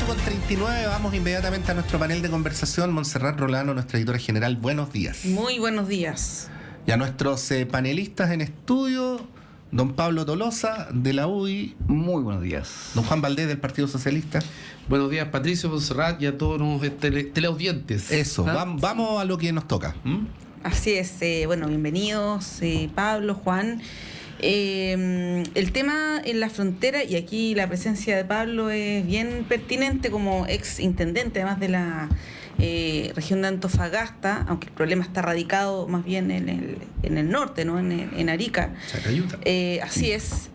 1:39, vamos inmediatamente a nuestro panel de conversación. Montserrat Rolano, nuestra editora general, buenos días. Muy buenos días. Y a nuestros panelistas en estudio, don Pablo Tolosa, de la UDI. Muy buenos días. Don Juan Valdés, del Partido Socialista. Buenos días, Patricio, Montserrat y a todos los teleaudientes. Eso, vamos a lo que nos toca. Así es, bienvenidos, Pablo, Juan. El tema en la frontera, y aquí la presencia de Pablo es bien pertinente como ex intendente, además de la región de Antofagasta, aunque el problema está radicado más bien en el norte, ¿no? En Arica. Chacayuta. Así es.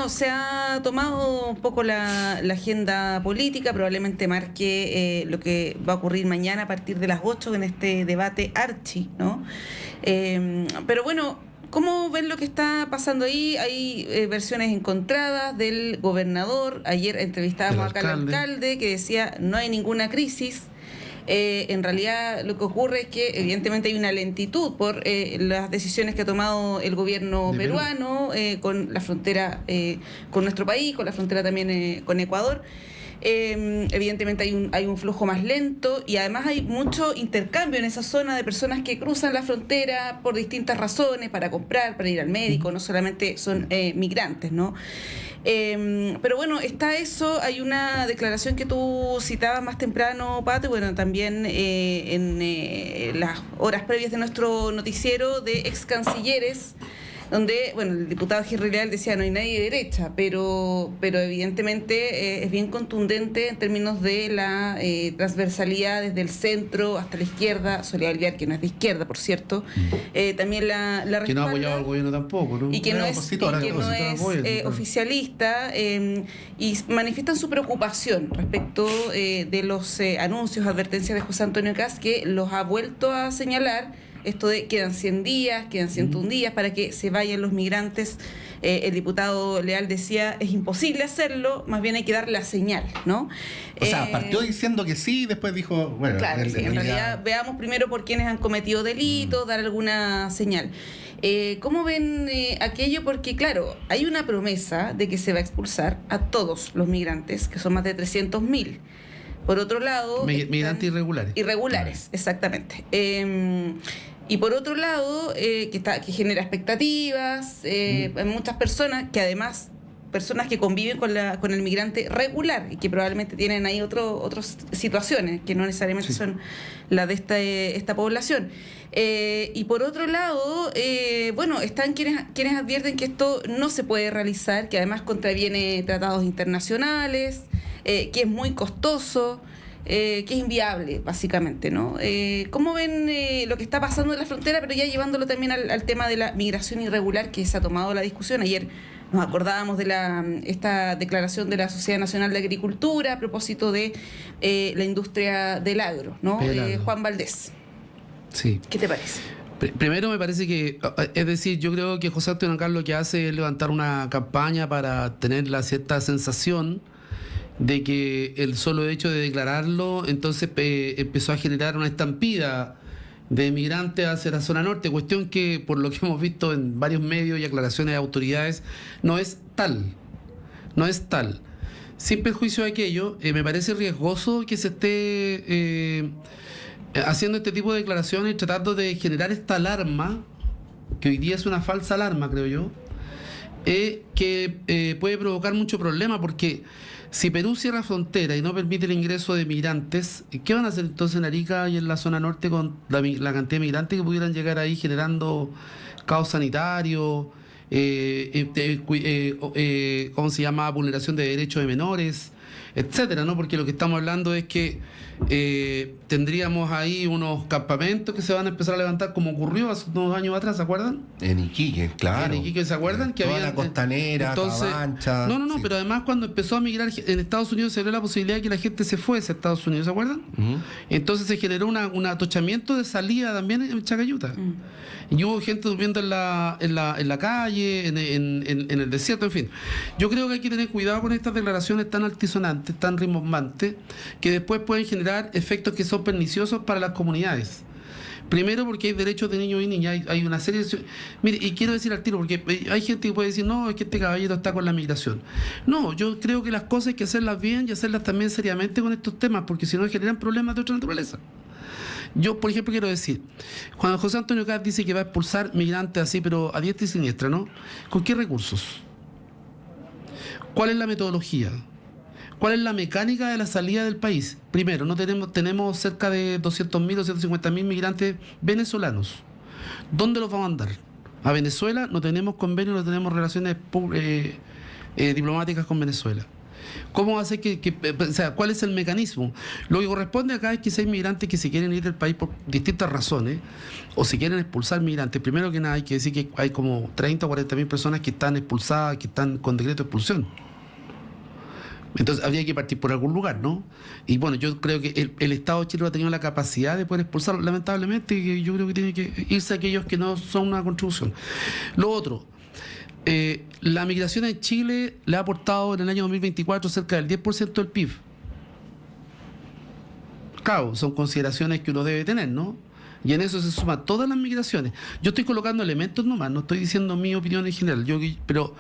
Se ha tomado un poco la agenda política, probablemente marque lo que va a ocurrir mañana a partir de las 8 en este debate Archi, ¿no? Pero bueno, ¿cómo ven lo que está pasando ahí? Hay versiones encontradas del gobernador. Ayer entrevistábamos acá al alcalde que decía no hay ninguna crisis. En realidad lo que ocurre es que evidentemente hay una lentitud por las decisiones que ha tomado el gobierno peruano con la frontera con nuestro país, con la frontera también con Ecuador. Evidentemente hay un flujo más lento y además hay mucho intercambio en esa zona de personas que cruzan la frontera por distintas razones, para comprar, para ir al médico, no solamente son migrantes, ¿no? Pero bueno, está eso. Hay una declaración que tú citabas más temprano, Pato, también en las horas previas de nuestro noticiero, de ex cancilleres, donde, el diputado Henry Leal decía no hay nadie de derecha, pero evidentemente es bien contundente en términos de la transversalidad desde el centro hasta la izquierda. Soledad Alvear, que no es de izquierda, por cierto, también la respalda. Que no ha apoyado al gobierno tampoco, ¿no? Y que no es oficialista, y manifiestan su preocupación respecto de los anuncios, advertencias de José Antonio Kast, que los ha vuelto a señalar. Esto de quedan 100 días, quedan 101 días para que se vayan los migrantes. El diputado Leal decía, es imposible hacerlo, más bien hay que dar la señal, ¿no? O sea, partió diciendo que sí, después dijo, Claro, en realidad veamos primero por quienes han cometido delitos, dar alguna señal. ¿Cómo ven aquello? Porque claro, hay una promesa de que se va a expulsar a todos los migrantes, que son más de 300.000. Por otro lado... Migrantes irregulares. Irregulares, exactamente. Y por otro lado, que genera expectativas, hay muchas personas que además, personas que conviven con el migrante regular y que probablemente tienen ahí otras situaciones que no necesariamente son las de esta población. Y por otro lado, están quienes advierten que esto no se puede realizar, que además contraviene tratados internacionales, que es muy costoso, que es inviable, básicamente, ¿no? ¿Cómo ven lo que está pasando en la frontera, pero ya llevándolo también al tema de la migración irregular, que se ha tomado la discusión? Ayer nos acordábamos de esta declaración de la Sociedad Nacional de Agricultura a propósito de la industria del agro, ¿no? Juan Valdés. Sí. ¿Qué te parece? Primero me parece que, yo creo que José Antonio Kast lo que hace es levantar una campaña para tener la cierta sensación de que el solo hecho de declararlo entonces empezó a generar una estampida de migrantes hacia la zona norte, cuestión que por lo que hemos visto en varios medios y aclaraciones de autoridades no es tal. Sin perjuicio de aquello, me parece riesgoso que se esté haciendo este tipo de declaraciones, tratando de generar esta alarma, que hoy día es una falsa alarma, creo yo, que puede provocar mucho problema, porque si Perú cierra frontera y no permite el ingreso de migrantes, ¿qué van a hacer entonces en Arica y en la zona norte con la cantidad de migrantes que pudieran llegar ahí generando caos sanitario, vulneración de derechos de menores, etcétera, ¿no? Porque lo que estamos hablando es que tendríamos ahí unos campamentos que se van a empezar a levantar, como ocurrió hace unos años atrás, ¿se acuerdan? En Iquique, claro. En Iquique, ¿se acuerdan? Que toda había la costanera, Cabancha. No, sí. Pero además cuando empezó a migrar en Estados Unidos se abrió la posibilidad de que la gente se fuese a Estados Unidos, ¿se acuerdan? Entonces se generó un atochamiento de salida también en Chacayuta. Y hubo gente durmiendo en la calle, en el desierto, en fin. Yo creo que hay que tener cuidado con estas declaraciones tan altisonantes, tan rimbombantes, que después pueden generar efectos que son perniciosos para las comunidades. Primero porque hay derechos de niños y niñas, hay una serie de... Mire, y quiero decir al tiro, porque hay gente que puede decir, no, es que este caballero está con la migración. No, yo creo que las cosas hay que hacerlas bien y hacerlas también seriamente con estos temas, porque si no generan problemas de otra naturaleza. Yo, por ejemplo, quiero decir, cuando José Antonio Kast dice que va a expulsar migrantes así, pero a diestra y siniestra, ¿no? ¿Con qué recursos? ¿Cuál es la metodología? ¿Cuál es la mecánica de la salida del país? Primero, no tenemos cerca de 200.000 o 150.000 migrantes venezolanos. ¿Dónde los vamos a mandar? A Venezuela no tenemos convenio, no tenemos relaciones diplomáticas con Venezuela. ¿Cómo hace o sea, cuál es el mecanismo? Lo que corresponde acá es que si hay migrantes que se quieren ir del país por distintas razones o se quieren expulsar migrantes, primero que nada hay que decir que hay como 30 o 40.000 personas que están expulsadas, que están con decreto de expulsión. Entonces habría que partir por algún lugar, ¿no? Y bueno, yo creo que el Estado chileno ha tenido la capacidad de poder expulsarlo. Lamentablemente, yo creo que tiene que irse aquellos que no son una contribución. Lo otro, la migración en Chile le ha aportado en el año 2024 cerca del 10% del PIB. Claro, son consideraciones que uno debe tener, ¿no? Y en eso se suman todas las migraciones. Yo estoy colocando elementos nomás, no estoy diciendo mi opinión en general. Pero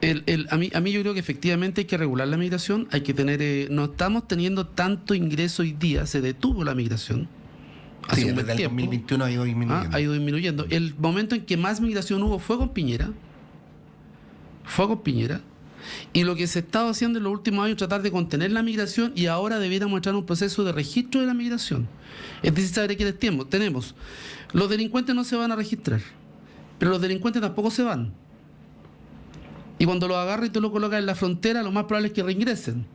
a mí yo creo que efectivamente hay que regular la migración, hay que tener... no estamos teniendo tanto ingreso hoy día, se detuvo la migración. Sí, desde el 2021 ha ido disminuyendo. Ha ido disminuyendo. El momento en que más migración hubo fue con Piñera. Y lo que se ha estado haciendo en los últimos años es tratar de contener la migración y ahora debiéramos entrar en un proceso de registro de la migración. Es decir, saber qué tenemos. Los delincuentes no se van a registrar, pero los delincuentes tampoco se van. Y cuando los agarras y tú lo colocas en la frontera, lo más probable es que reingresen.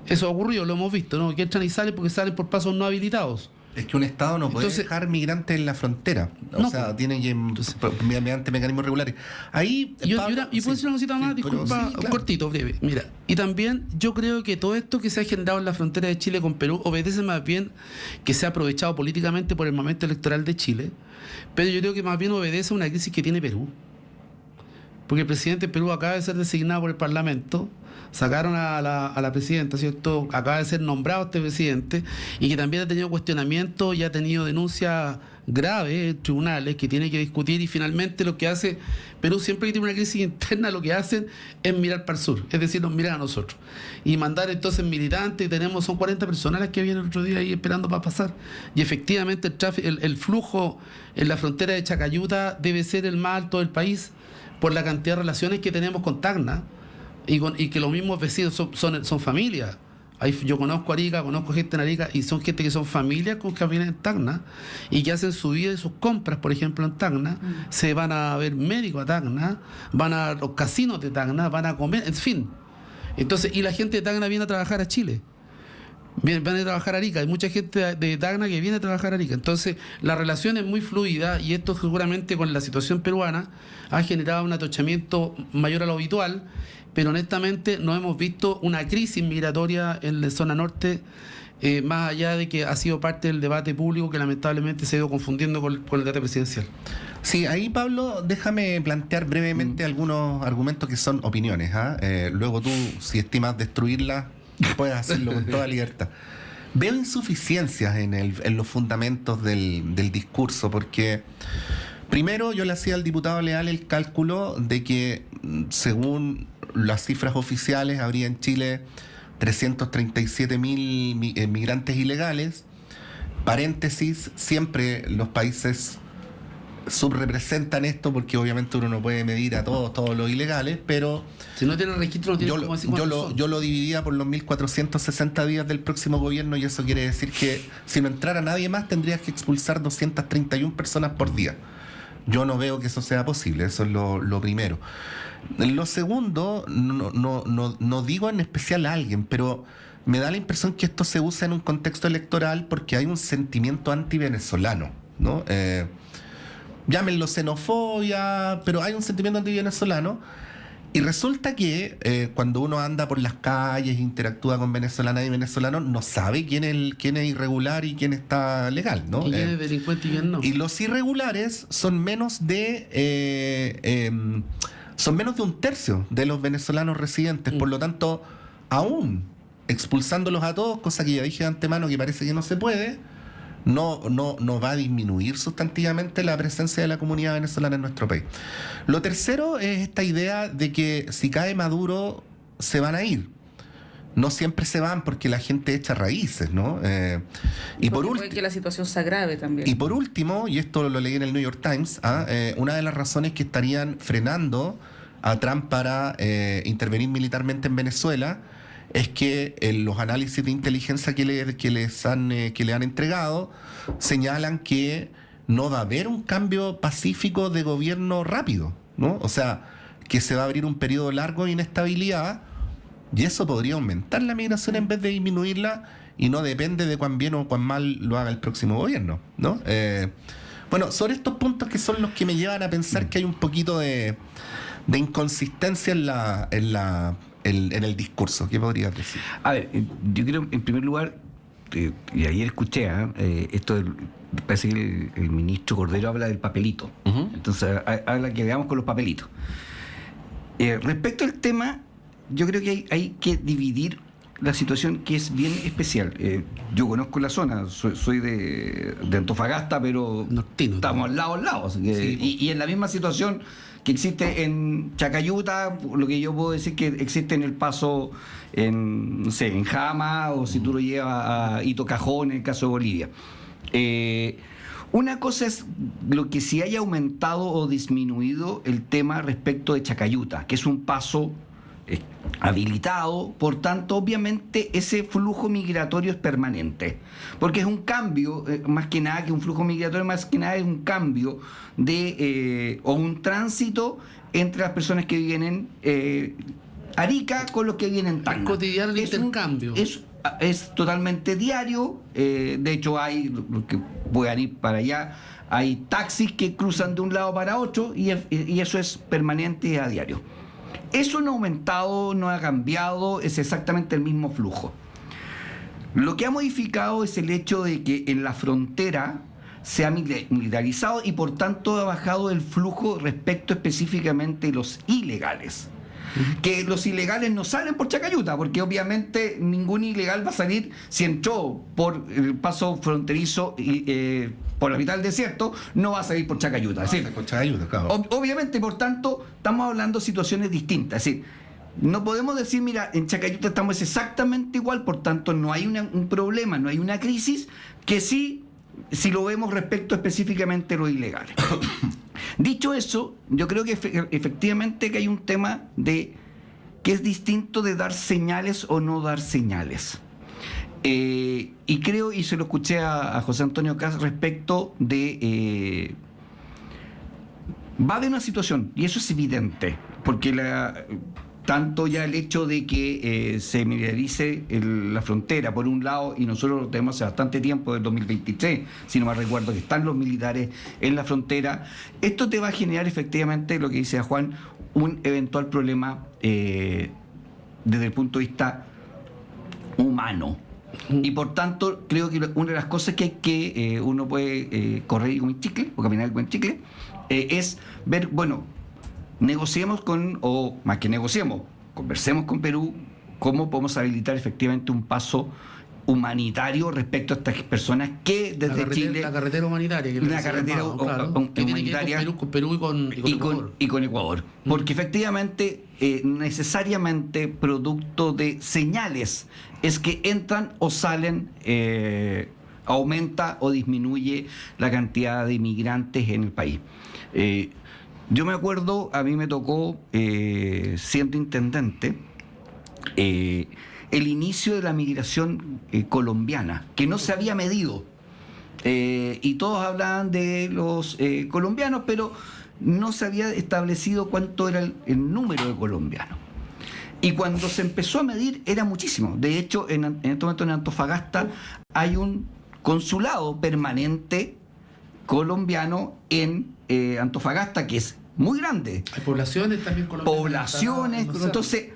Eso ha ocurrido, lo hemos visto, ¿no? Que entran y salen porque salen por pasos no hhabilitados. Es que un Estado no puede dejar migrantes en la frontera. O sea, tiene que, mediante mecanismos regulares. Ahí, y puedo decir una cosita más, disculpa, claro. Cortito, breve. Mira, y también yo creo que todo esto que se ha generado en la frontera de Chile con Perú obedece más bien que se ha aprovechado políticamente por el momento electoral de Chile, pero yo creo que más bien obedece a una crisis que tiene Perú. Porque el presidente de Perú acaba de ser designado por el Parlamento, sacaron a la presidenta, ¿cierto? Acaba de ser nombrado este presidente y que también ha tenido cuestionamientos y ha tenido denuncias graves en tribunales que tiene que discutir y finalmente lo que hace Perú siempre que tiene una crisis interna lo que hacen es mirar para el sur, es decir, nos miran a nosotros y mandar entonces militantes y son 40 personas las que vienen el otro día ahí esperando para pasar y efectivamente el flujo en la frontera de Chacayuta debe ser el más alto del país por la cantidad de relaciones que tenemos con Tacna y que los mismos vecinos son familias. Yo conozco Arica, conozco gente en Arica y son gente que son familias con que vienen en Tacna y que hacen su vida y sus compras, por ejemplo, en Tacna, se van a ver médicos a Tacna, van a los casinos de Tacna, van a comer, en fin. Entonces, y la gente de Tacna viene a trabajar a Chile. Viene a trabajar a Arica, hay mucha gente de Tacna que viene a trabajar a Arica. Entonces, la relación es muy fluida y esto seguramente con la situación peruana ha generado un atochamiento mayor a lo habitual, pero honestamente no hemos visto una crisis migratoria en la zona norte, más allá de que ha sido parte del debate público que lamentablemente se ha ido confundiendo con el debate presidencial. Sí, ahí Pablo, déjame plantear brevemente algunos argumentos que son opiniones. Luego tú, si estimas destruirlas, puedes hacerlo con toda libertad. Veo insuficiencias en los fundamentos del discurso, porque primero yo le hacía al diputado Leal el cálculo de que según las cifras oficiales habría en Chile 337.000 migrantes ilegales. Paréntesis, siempre los países subrepresentan esto porque obviamente uno no puede medir a todos los ilegales, pero si no tiene registro no tiene cómo decir yo lo dividía por los 1.460 días del próximo gobierno y eso quiere decir que si no entrara nadie más tendrías que expulsar 231 personas por día. Yo no veo que eso sea posible, eso es lo primero. Lo segundo, no digo en especial a alguien, pero me da la impresión que esto se usa en un contexto electoral porque hay un sentimiento anti-venezolano, ¿no? Llámenlo xenofobia, pero hay un sentimiento anti-venezolano. Y resulta que cuando uno anda por las calles, interactúa con venezolanas y venezolanos, no sabe quién es irregular y quién está legal, ¿no? Y quién es delincuente y quién no. Y los irregulares son menos de un tercio de los venezolanos residentes. Por lo tanto, aún expulsándolos a todos, cosa que ya dije de antemano que parece que no se puede, no va a disminuir sustantivamente la presencia de la comunidad venezolana en nuestro país. Lo tercero es esta idea de que si cae Maduro se van a ir. No siempre se van porque la gente echa raíces, ¿no? Y puede que la situación se agrave también. Y por último, y esto lo leí en el New York Times, una de las razones que estarían frenando a Trump para intervenir militarmente en Venezuela es que los análisis de inteligencia que le han entregado señalan que no va a haber un cambio pacífico de gobierno rápido, ¿no? O sea, que se va a abrir un periodo largo de inestabilidad. Y eso podría aumentar la migración en vez de disminuirla, y no depende de cuán bien o cuán mal lo haga el próximo gobierno, ¿no? Bueno, sobre estos puntos que son los que me llevan a pensar que hay un poquito de inconsistencia en el discurso. ¿Qué podrías decir? A ver, yo creo, en primer lugar, y ayer escuché, parece que el ministro Cordero habla del papelito. Uh-huh. Entonces, habla que veamos con los papelitos. Respecto al tema, yo creo que hay que dividir la situación, que es bien especial. Yo conozco la zona, soy de Antofagasta, pero Nortino, estamos al lado. Así que, sí. Y en la misma situación que existe en Chacayuta, lo que yo puedo decir que existe en El Paso, no sé, en Jama, o si tú lo llevas a Hito Cajón, en el caso de Bolivia. Una cosa es lo que si haya aumentado o disminuido el tema respecto de Chacayuta, que es un paso habilitado, por tanto, obviamente ese flujo migratorio es permanente, porque es un cambio, más que nada que un flujo migratorio, más que nada es un cambio o un tránsito entre las personas que viven en Arica con los que vienen en Tacna. Es cotidiano el intercambio. Es totalmente diario. De hecho, hay los que puedan ir para allá, hay taxis que cruzan de un lado para otro, y eso es permanente y a diario. Eso no ha aumentado, no ha cambiado, es exactamente el mismo flujo. Lo que ha modificado es el hecho de que en la frontera se ha militarizado y por tanto ha bajado el flujo respecto específicamente de los ilegales. Que los ilegales no salen por Chacayuta, porque obviamente ningún ilegal va a salir si entró por el paso fronterizo por la mitad del desierto, no va a salir por Chacayuta. Es decir, por Chacayuta, claro. Obviamente, por tanto, estamos hablando de situaciones distintas. Es decir, no podemos decir, mira, en Chacayuta estamos exactamente igual, por tanto no hay un problema, no hay una crisis, que sí, si lo vemos respecto específicamente a los ilegales. Dicho eso, yo creo que efectivamente que hay un tema que es distinto de dar señales o no dar señales. Y creo, y se lo escuché a José Antonio Kast respecto de... va a haber una situación, y eso es evidente, porque tanto ya el hecho de que se militarice la frontera por un lado, y nosotros lo tenemos hace bastante tiempo, del 2023, si no me recuerdo, que están los militares en la frontera, esto te va a generar efectivamente, lo que dice Juan, un eventual problema desde el punto de vista humano. Y por tanto, creo que una de las cosas que uno puede correr con el chicle, o caminar con el chicle, es ver, bueno, negociemos o más que negociemos, conversemos con Perú cómo podemos habilitar efectivamente un paso humanitario respecto a estas personas que desde Chile... La carretera humanitaria. Una carretera humanitaria con Perú y con Ecuador. Porque efectivamente, necesariamente, producto de señales, es que entran o salen, aumenta o disminuye la cantidad de inmigrantes en el país. Yo me acuerdo, a mí me tocó, siendo intendente, el inicio de la migración colombiana, que no se había medido. Y todos hablaban de los colombianos, pero no se había establecido cuánto era el número de colombianos. Y cuando se empezó a medir, era muchísimo. De hecho, en este momento en Antofagasta hay un consulado permanente colombiano en Antofagasta, que es muy grande. Hay poblaciones también colombianas. Poblaciones, entonces...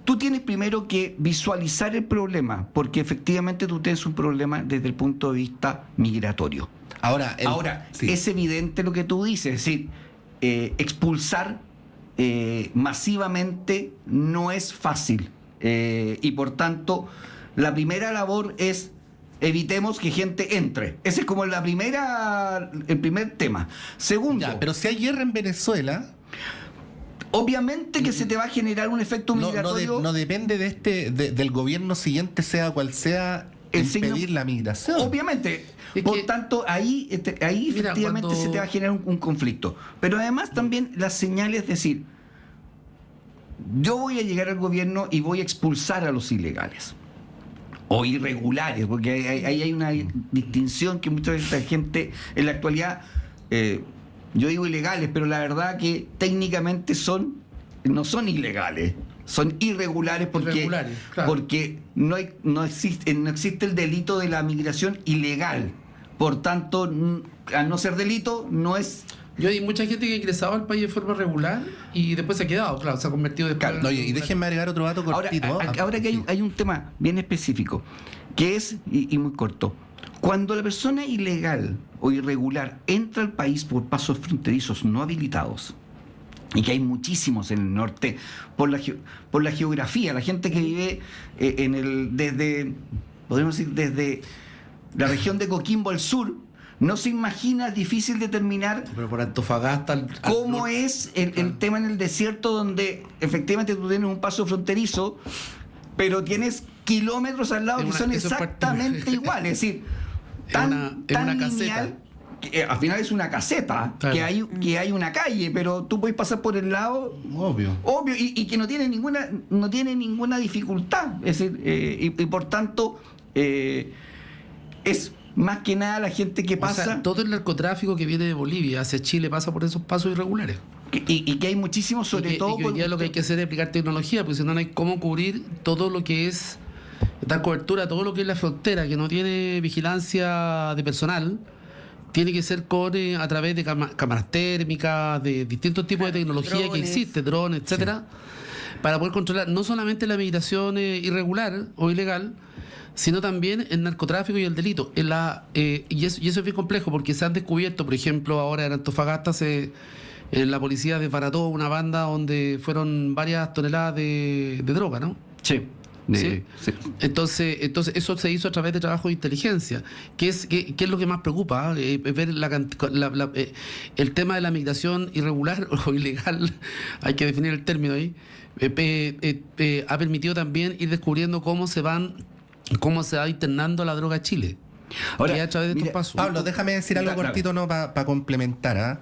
Tú tienes primero que visualizar el problema, porque efectivamente tú tienes un problema desde el punto de vista migratorio. Ahora, sí, es evidente lo que tú dices, es decir, expulsar masivamente no es fácil. Y por tanto, la primera labor es evitemos que gente entre. Ese es como el primer tema. Segundo, Ya, pero si hay guerra en Venezuela, obviamente que se te va a generar un efecto migratorio. no depende del gobierno siguiente, sea cual sea, El impedir signo- la migración. Obviamente. Es Por que- tanto, ahí Mira, efectivamente cuando- se te va a generar un conflicto. Pero además también las señales, es decir, yo voy a llegar al gobierno y voy a expulsar a los ilegales o irregulares, porque ahí hay una distinción que muchas veces la gente en la actualidad, yo digo ilegales, pero la verdad que técnicamente no son ilegales, son irregulares Irregulares, claro. porque no existe el delito de la migración ilegal. Por tanto, al no ser delito, no es... Hay mucha gente que ha ingresado al país de forma regular y después se ha quedado, claro, se ha convertido después. Claro. Oye, y déjenme agregar otro dato Ahora, cortito. ahora que hay un tema bien específico, que es, y muy corto, cuando la persona ilegal o irregular entra al país por pasos fronterizos no habilitados, y que hay muchísimos en el norte, por la geografía, la gente que vive podríamos decir, desde la región de Coquimbo al sur, no se imagina, es difícil determinar Pero por Antofagasta cómo norte. es el tema en el desierto, donde efectivamente tú tienes un paso fronterizo, pero tienes kilómetros al lado Es que una- son eso es exactamente iguales. Es decir, Es tan, una tan caseta. lineal, que al final es una caseta, Claro. que hay una calle, pero tú puedes pasar por el lado, Obvio. y que no tiene ninguna dificultad. Es decir, y por tanto, es más que nada la gente que O pasa. sea, todo el narcotráfico que viene de Bolivia hacia Chile pasa por esos pasos irregulares. Y que hay muchísimos, sobre todo. Y que hoy día lo que hay que hacer es aplicar tecnología, porque si no, no hay cómo cubrir todo lo que es, dar cobertura a todo lo que es la frontera, que no tiene vigilancia de personal. Tiene que ser a través de cámaras térmicas, de distintos tipos de tecnología que Drones. existe, drones, etcétera, para poder controlar no solamente la migración irregular o ilegal, sino también el narcotráfico y el delito. Y eso es bien complejo, porque se han descubierto, por ejemplo, ahora en Antofagasta la policía desbarató una banda donde fueron varias toneladas de droga, ¿no? Sí. ¿Sí? Entonces eso se hizo a través de trabajo de inteligencia. ¿Qué es lo que más preocupa? Ver el tema de la migración irregular o ilegal, hay que definir el término ahí, ha permitido también ir descubriendo cómo se va internando la droga a Chile. Ahora, Que es a través de mira, estos pasos. Pablo, déjame decir algo Claro. cortito, ¿no? Para complementar, ¿ah?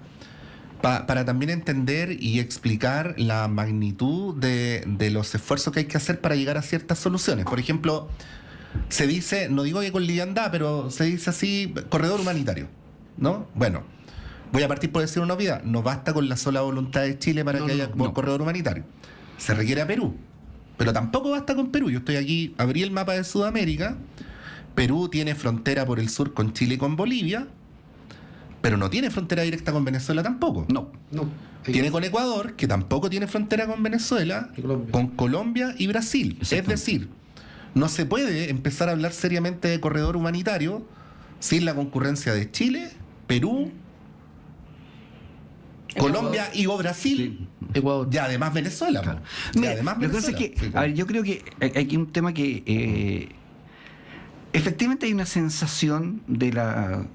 Para también entender y explicar la magnitud de los esfuerzos que hay que hacer para llegar a ciertas soluciones. Por ejemplo, se dice, no digo que con liviandad, pero se dice así, corredor humanitario, ¿no? Bueno, voy a partir por decir una obviedad. No basta con la sola voluntad de Chile para No, que no, haya no. corredor humanitario. Se requiere a Perú. Pero tampoco basta con Perú. Yo estoy aquí, abrí el mapa de Sudamérica. Perú tiene frontera por el sur con Chile y con Bolivia, pero no tiene frontera directa con Venezuela tampoco. No. No. Tiene con Ecuador, que tampoco tiene frontera con Venezuela, Y Colombia. con Colombia y Brasil. Exacto. Es decir, no se puede empezar a hablar seriamente de corredor humanitario sin la concurrencia de Chile, Perú, Colombia y o Brasil, Ecuador. y además Venezuela. Claro. Y Mira, además lo que pasa es Venezuela. que, Sí, a ver, yo creo que hay aquí un tema que efectivamente hay una sensación de la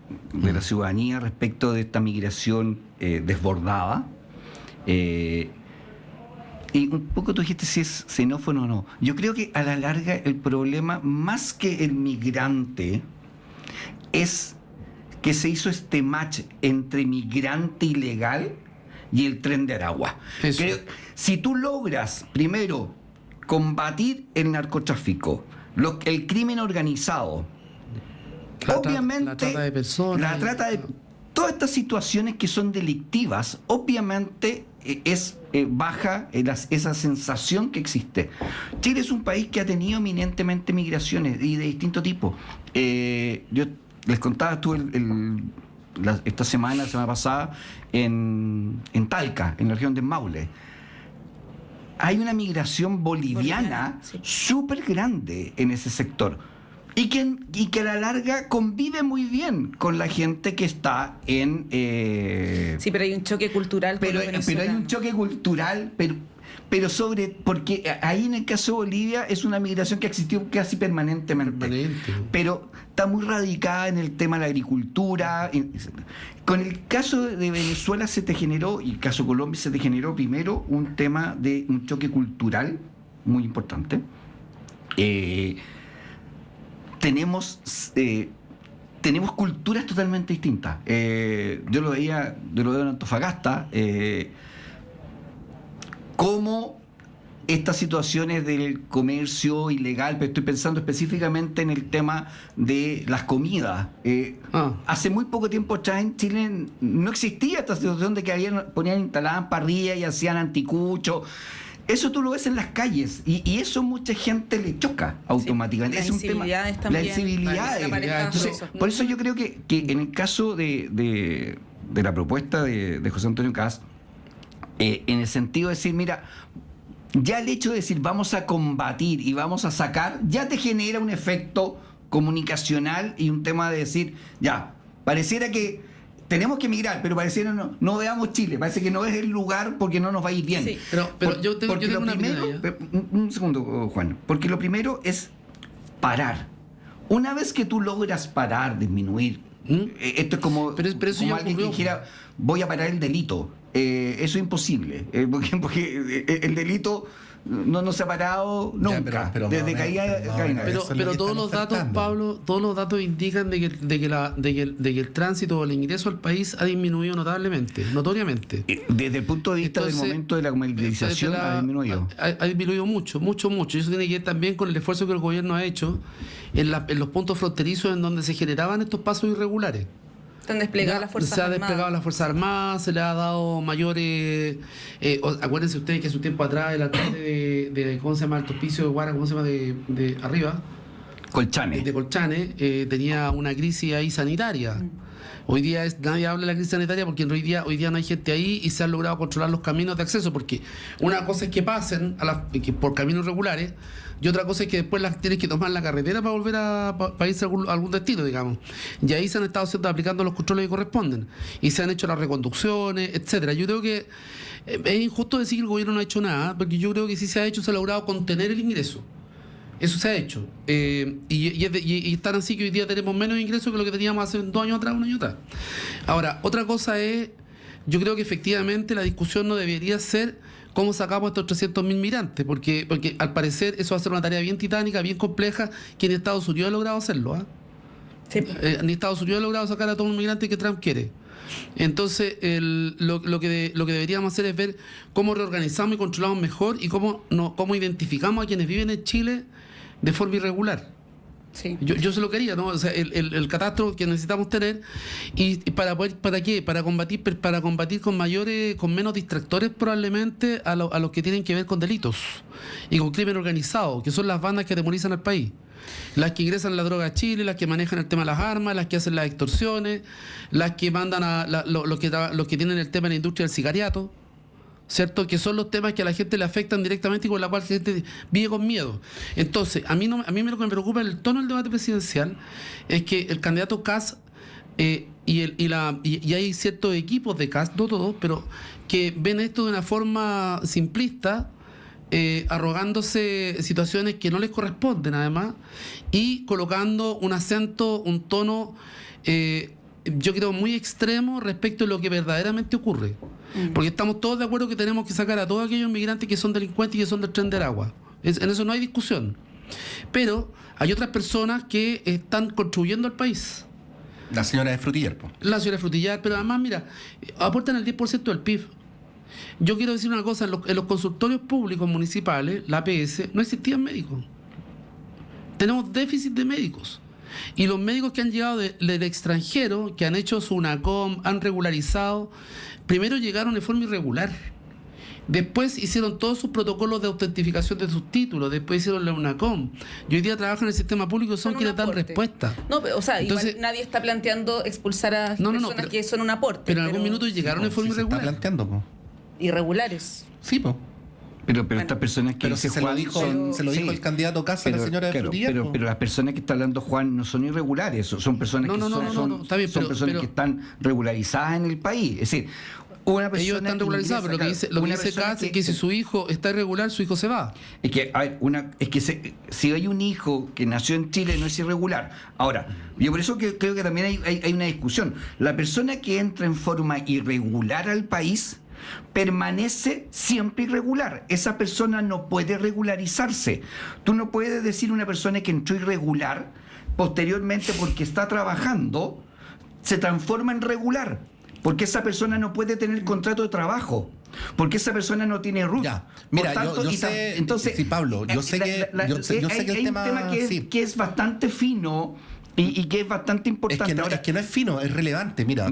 ciudadanía respecto de esta migración desbordada. Y un poco tú dijiste si es xenófono o no. Yo creo que a la larga el problema, más que el migrante, es que se hizo este match entre migrante ilegal y el Tren de Aragua. Eso. Si tú logras, primero, combatir el narcotráfico, el crimen organizado, obviamente la trata de personas. la trata de todas estas situaciones que son delictivas, obviamente baja esa sensación que existe. Chile es un país que ha tenido eminentemente migraciones y de distinto tipo. Yo les contaba, estuve esta semana pasada en Talca, en la región de Maule. Hay una migración boliviana Sí. súper grande en ese sector. Y que a la larga convive muy bien con la gente que está en... Sí, pero hay un choque cultural con pero los hay un venezolanos. choque cultural, pero porque ahí en el caso de Bolivia es una migración que ha existido casi permanentemente. Permanente. Pero está muy radicada en el tema de la agricultura. Con el caso de Venezuela se te generó, y el caso de Colombia se te generó primero un tema de un choque cultural muy importante. Tenemos culturas totalmente distintas. Yo lo veo en Antofagasta, cómo estas situaciones del comercio ilegal, pero estoy pensando específicamente en el tema de las comidas. Hace muy poco tiempo atrás en Chile no existía esta situación de que instalaban parrillas y hacían anticuchos. Eso tú lo ves en las calles y eso mucha gente le choca automáticamente. Sí, es un tema. La incivilidad. Entonces, por eso yo creo que en el caso de la propuesta de José Antonio Caz, en el sentido de decir, mira, ya el hecho de decir vamos a combatir y vamos a sacar, ya te genera un efecto comunicacional y un tema de decir, ya, pareciera que tenemos que emigrar, pero pareciera no veamos Chile, parece que no es el lugar porque no nos va a ir bien. Sí, pero yo tengo una primero, un segundo, Juan, porque lo primero es parar. Una vez que tú logras parar, disminuir, esto es como, pero eso como ya alguien que ocurrió. dijera, voy a parar el delito. Eso es imposible, porque el delito no se ha parado nunca, pero desde no, caía. Pero todos los datos, Pablo, todos los datos indican de que el tránsito o el ingreso al país ha disminuido notoriamente. Desde el punto de vista Entonces, del momento de la movilización ha disminuido. Ha disminuido mucho. Y eso tiene que ver también con el esfuerzo que el gobierno ha hecho en los puntos fronterizos en donde se generaban estos pasos irregulares. Están desplegadas las Fuerzas Se ha Armadas. desplegado las Fuerzas Armadas, se le ha dado mayores... acuérdense ustedes que hace un tiempo atrás el alcalde de ¿cómo se llama? El Hospicio de Guara, ¿cómo se llama? De arriba, Colchane. de Colchane, tenía una crisis ahí sanitaria. Hoy día nadie habla de la crisis sanitaria porque hoy día no hay gente ahí y se han logrado controlar los caminos de acceso, porque una cosa es que pasen por caminos regulares y otra cosa es que después tienes que tomar la carretera para volver para irse a algún destino, digamos. Y ahí se han estado aplicando los controles que corresponden y se han hecho las reconducciones, etcétera. Yo creo que es injusto decir que el gobierno no ha hecho nada, porque yo creo que sí se ha hecho, se ha logrado contener el ingreso. Eso se ha hecho. Y es tan así que hoy día tenemos menos ingresos que lo que teníamos hace 2 años atrás, 1 año atrás. Ahora, otra cosa es, yo creo que efectivamente la discusión no debería ser cómo sacamos estos 300.000 migrantes, porque al parecer eso va a ser una tarea bien titánica, bien compleja, que ni Estados Unidos ha logrado hacerlo. Sí. Ni Estados Unidos ha logrado sacar a todos los migrantes que Trump quiere. Entonces, lo que deberíamos hacer es ver cómo reorganizamos y controlamos mejor y cómo identificamos a quienes viven en Chile de forma irregular. Sí. Yo se lo quería, ¿no? O sea, el catastro que necesitamos tener y ¿para qué? Para combatir con menos distractores probablemente a los que tienen que ver con delitos y con crimen organizado, que son las bandas que atemorizan al país. Las que ingresan la droga a Chile, las que manejan el tema de las armas, las que hacen las extorsiones, las que mandan los que tienen el tema de la industria del sicariato, ¿cierto? Que son los temas que a la gente le afectan directamente y con la cual la gente vive con miedo. Entonces, a mí lo que me preocupa el tono del debate presidencial es que el candidato Caz y hay ciertos equipos de Caz, no todos, pero que ven esto de una forma simplista, arrogándose situaciones que no les corresponden además y colocando un acento, un tono yo creo muy extremo respecto a lo que verdaderamente ocurre, porque estamos todos de acuerdo que tenemos que sacar a todos aquellos inmigrantes que son delincuentes y que son del Tren de Aragua, en eso no hay discusión, pero hay otras personas que están construyendo el país. La señora de Frutillar, po. La señora de Frutillar, pero además mira, aportan el 10% del PIB. Yo quiero decir una cosa, en los consultorios públicos municipales, la APS, no existían médicos. Tenemos déficit de médicos. Y los médicos que han llegado del extranjero, que han hecho su UNACOM, han regularizado, primero llegaron de forma irregular. Después hicieron todos sus protocolos de autentificación de sus títulos, después hicieron la UNACOM. Y hoy día trabajan en el sistema público y son quienes dan respuesta. No, pero, o sea, entonces, igual nadie está planteando expulsar a personas que son un aporte. Pero en algún minuto llegaron de forma se irregular. está planteando, po. Irregulares. Sí, po. Pero estas personas que Pero dice si se lo Juan dijo, son- se lo dijo sí. el candidato Caz a la Pero, señora de claro, Frutillar, po. pero las personas que está hablando Juan no son irregulares, son personas No, que no, son, no, no, son- no, está bien, son pero- personas pero- que están regularizadas en el país. Es decir, Una persona ellos están regularizados, pero lo que dice Katz es que si su hijo está irregular, su hijo se va. Es que, a ver, si hay un hijo que nació en Chile no es irregular. Ahora, yo por eso creo que también hay una discusión. La persona que entra en forma irregular al país permanece siempre irregular. Esa persona no puede regularizarse. Tú no puedes decir una persona que entró irregular, posteriormente porque está trabajando, se transforma en regular. Porque esa persona no puede tener contrato de trabajo, porque esa persona no tiene RUT. Ya, mira, por tanto, yo sé, entonces, sí, Pablo, yo sé que el hay tema, un tema que es bastante fino y que es bastante importante. Es que no es fino, es relevante, mira.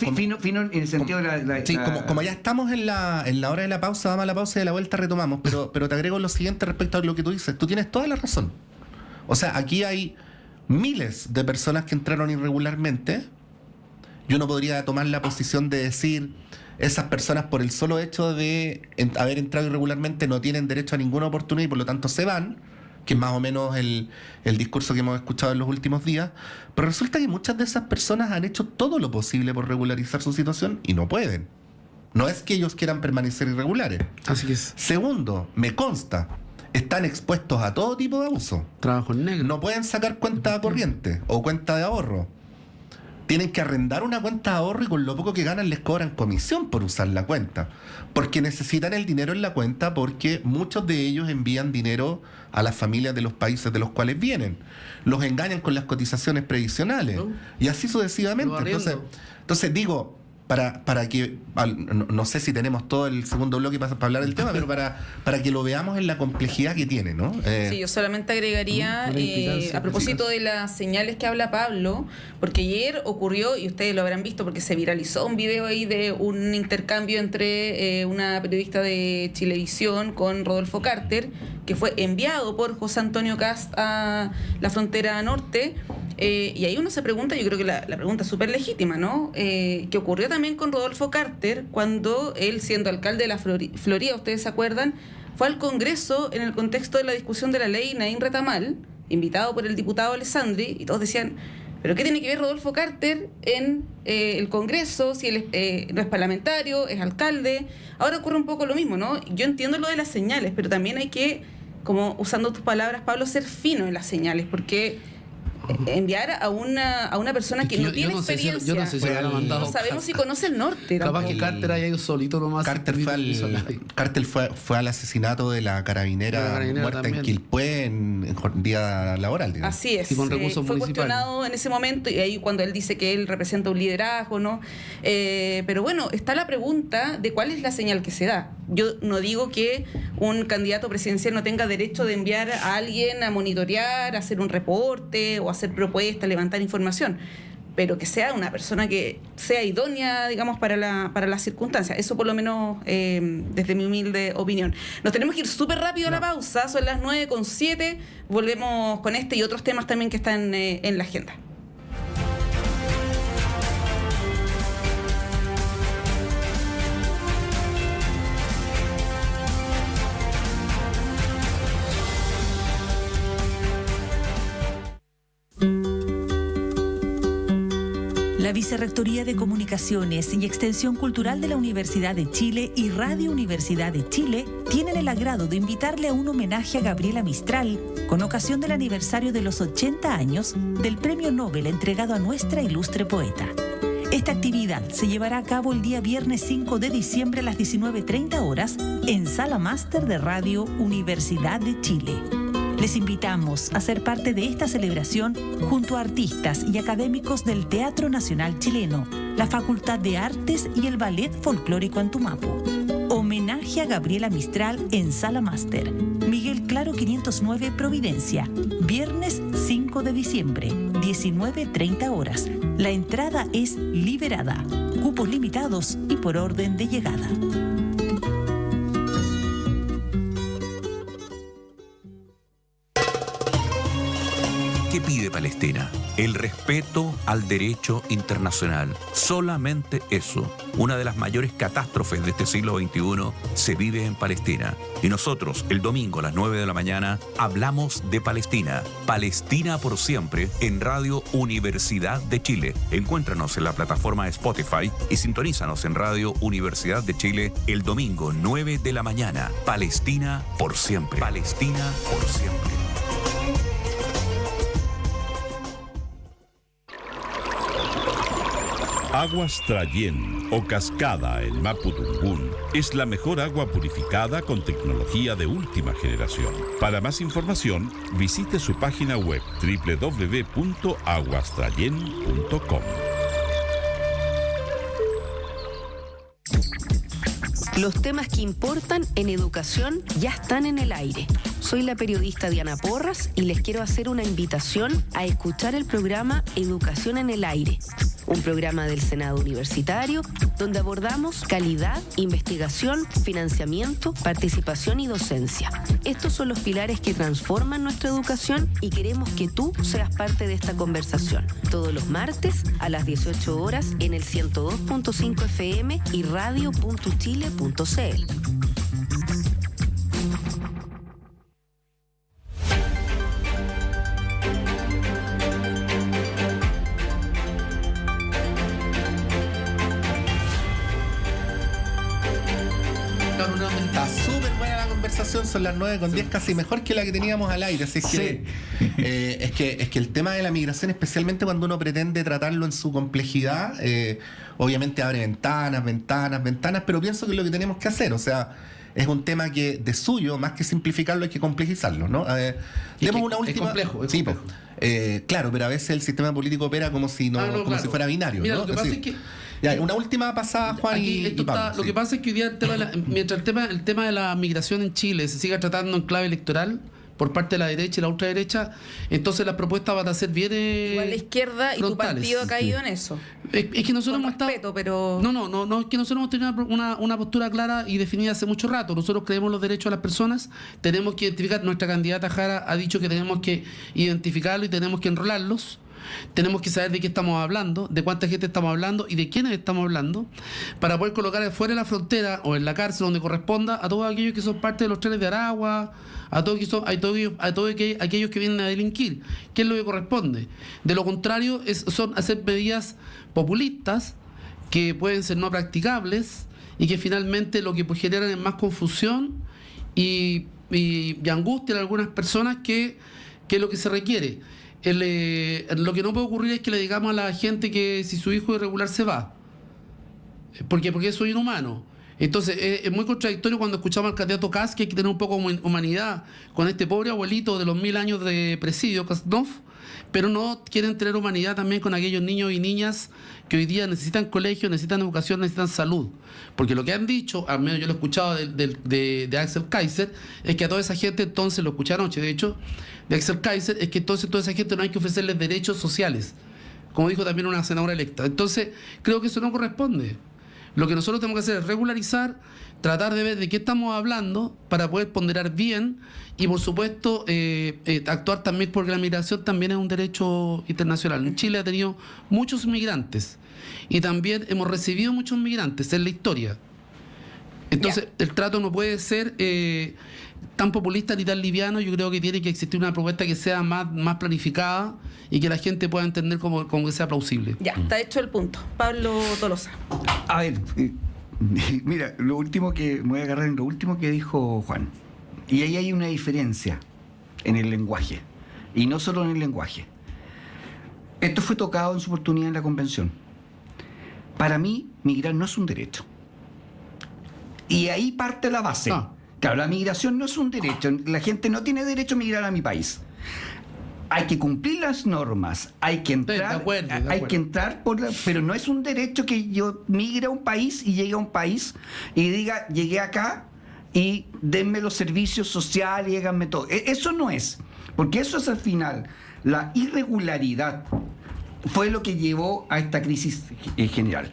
Fino en el sentido de la... Sí, como ya estamos en la hora de la pausa, vamos a la pausa y de la vuelta retomamos, pero te agrego lo siguiente respecto a lo que tú dices. Tú tienes toda la razón. O sea, aquí hay miles de personas que entraron irregularmente. Yo no podría tomar la posición de decir esas personas por el solo hecho de haber entrado irregularmente no tienen derecho a ninguna oportunidad y por lo tanto se van, que es más o menos el discurso que hemos escuchado en los últimos días. Pero resulta que muchas de esas personas han hecho todo lo posible por regularizar su situación y no pueden. No es que ellos quieran permanecer irregulares. Así es. Segundo, me consta, están expuestos a todo tipo de abuso. Trabajo en negro. No pueden sacar cuenta corriente o cuenta de ahorro. Tienen que arrendar una cuenta de ahorro y con lo poco que ganan les cobran comisión por usar la cuenta. Porque necesitan el dinero en la cuenta porque muchos de ellos envían dinero a las familias de los países de los cuales vienen. Los engañan con las cotizaciones previsionales y así sucesivamente. Entonces digo, para que, no sé si tenemos todo el segundo bloque para hablar del tema, pero para que lo veamos en la complejidad que tiene, ¿no? Sí, yo solamente agregaría, a propósito de las señales que habla Pablo, porque ayer ocurrió, y ustedes lo habrán visto porque se viralizó un video ahí de un intercambio entre una periodista de Chilevisión con Rodolfo Carter, que fue enviado por José Antonio Kast a la frontera norte. Y ahí uno se pregunta, yo creo que la pregunta es súper legítima, ¿no? ¿Qué ocurrió también con Rodolfo Carter cuando él, siendo alcalde de la Florida, ustedes se acuerdan, fue al Congreso en el contexto de la discusión de la ley Naín Retamal, invitado por el diputado Alessandri, y todos decían, ¿pero qué tiene que ver Rodolfo Carter en el Congreso si él no es parlamentario, es alcalde? Ahora ocurre un poco lo mismo, ¿no? Yo entiendo lo de las señales, pero también hay que, como usando tus palabras, Pablo, ser fino en las señales, porque enviar a una persona que no tiene experiencia, yo no sé si no sabemos si conoce el norte. Capaz que Carter haya ido solito nomás. Carter fue al asesinato de la carabinera muerta también en Quilpué en día laboral, digamos. Así es. Fue cuestionado en ese momento y ahí cuando él dice que él representa un liderazgo, ¿no? Pero bueno, está la pregunta de cuál es la señal que se da. Yo no digo que un candidato presidencial no tenga derecho de enviar a alguien a monitorear, a hacer un reporte o a hacer propuestas, levantar información, pero que sea una persona que sea idónea, digamos, para las circunstancias. Eso por lo menos desde mi humilde opinión. Nos tenemos que ir súper rápido a la pausa, son las 9:07, volvemos con este y otros temas también que están en la agenda. La Vicerrectoría de Comunicaciones y Extensión Cultural de la Universidad de Chile y Radio Universidad de Chile tienen el agrado de invitarle a un homenaje a Gabriela Mistral con ocasión del aniversario de los 80 años del Premio Nobel entregado a nuestra ilustre poeta. Esta actividad se llevará a cabo el día viernes 5 de diciembre a las 19:30 horas en Sala Máster de Radio Universidad de Chile. Les invitamos a ser parte de esta celebración junto a artistas y académicos del Teatro Nacional Chileno, la Facultad de Artes y el Ballet Folclórico Antumapo. Homenaje a Gabriela Mistral en Sala Máster. Miguel Claro 509 Providencia. Viernes 5 de diciembre, 19:30 horas. La entrada es liberada. Cupos limitados y por orden de llegada. ¿Qué pide Palestina? El respeto al derecho internacional. Solamente eso. Una de las mayores catástrofes de este siglo XXI se vive en Palestina. Y nosotros, el domingo a las 9 de la mañana, hablamos de Palestina. Palestina por siempre en Radio Universidad de Chile. Encuéntranos en la plataforma Spotify y sintonízanos en Radio Universidad de Chile el domingo 9 de la mañana. Palestina por siempre. Palestina por siempre. Aguas Trayén o Cascada en Mapudungun es la mejor agua purificada con tecnología de última generación. Para más información, visite su página web www.aguastrayen.com. Los temas que importan en educación ya están en el aire. Soy la periodista Diana Porras y les quiero hacer una invitación a escuchar el programa Educación en el Aire, un programa del Senado Universitario donde abordamos calidad, investigación, financiamiento, participación y docencia. Estos son los pilares que transforman nuestra educación y queremos que tú seas parte de esta conversación. Todos los martes a las 18 horas en el 102.5 FM y radio.chile.cl. Está súper buena la conversación, son las 9:10, casi mejor que la que teníamos al aire. Así es que, es que el tema de la migración, especialmente cuando uno pretende tratarlo en su complejidad, obviamente abre ventanas, pero pienso que es lo que tenemos que hacer. O sea, es un tema que de suyo, más que simplificarlo, hay que complejizarlo, ¿no? Demos una última. Es complejo. Sí, claro, pero a veces el sistema político opera como si claro. si fuera binario. Mira, ¿no? lo que pasa es que ya, una última pasada, Juan. aquí y Pablo, lo que pasa es que hoy día mientras el tema de la migración en Chile se siga tratando en clave electoral por parte de la derecha y la ultraderecha, entonces las propuestas van a ser bien igual la izquierda y tu partido ha caído en eso. Es que nosotros hemos estado... respeto, pero... No, es que nosotros hemos tenido una postura clara y definida hace mucho rato. Nosotros creemos los derechos de las personas, tenemos que identificar, nuestra candidata Jara ha dicho que tenemos que identificarlo y tenemos que enrolarlos. Tenemos que saber de qué estamos hablando, de cuánta gente estamos hablando y de quiénes estamos hablando, para poder colocar fuera de la frontera o en la cárcel donde corresponda a todos aquellos que son parte de los trenes de Aragua, a todos aquellos que vienen a delinquir, que es lo que corresponde. De lo contrario, son hacer medidas populistas que pueden ser no practicables y que finalmente lo que generan es más confusión y angustia en algunas personas que es lo que se requiere. Lo que no puede ocurrir es que le digamos a la gente que si su hijo es irregular se va, porque soy inhumano. Entonces es muy contradictorio cuando escuchamos al candidato Kast que hay que tener un poco de humanidad con este pobre abuelito de los 1000 años de presidio, Kasnov, pero no quieren tener humanidad también con aquellos niños y niñas que hoy día necesitan colegio, necesitan educación, necesitan salud. Porque lo que han dicho, al menos yo lo he escuchado de Axel Kaiser, es que a toda esa gente, entonces lo escuché anoche, de hecho, de Axel Kaiser, es que entonces toda esa gente no hay que ofrecerles derechos sociales, como dijo también una senadora electa. Entonces, creo que eso no corresponde. Lo que nosotros tenemos que hacer es regularizar, tratar de ver de qué estamos hablando para poder ponderar bien y, por supuesto, actuar también, porque la migración también es un derecho internacional. En Chile ha tenido muchos migrantes y también hemos recibido muchos migrantes en la historia. Entonces, el trato no puede ser tan populista ni tan liviano. Yo creo que tiene que existir una propuesta que sea más planificada y que la gente pueda entender como que sea plausible. Ya, está hecho el punto. Pablo Tolosa. A ver, mira, lo último que me voy a agarrar en lo último que dijo Juan. Y ahí hay una diferencia en el lenguaje. Y no solo en el lenguaje. Esto fue tocado en su oportunidad en la convención. Para mí, migrar no es un derecho. Y ahí parte la base. Claro, la migración no es un derecho. La gente no tiene derecho a migrar a mi país. Hay que cumplir las normas, hay que entrar, de acuerdo. Hay que entrar pero no es un derecho que yo migre a un país y llegue a un país y diga, llegué acá y denme los servicios sociales y háganme todo. Eso no es, porque eso es al final, la irregularidad fue lo que llevó a esta crisis general.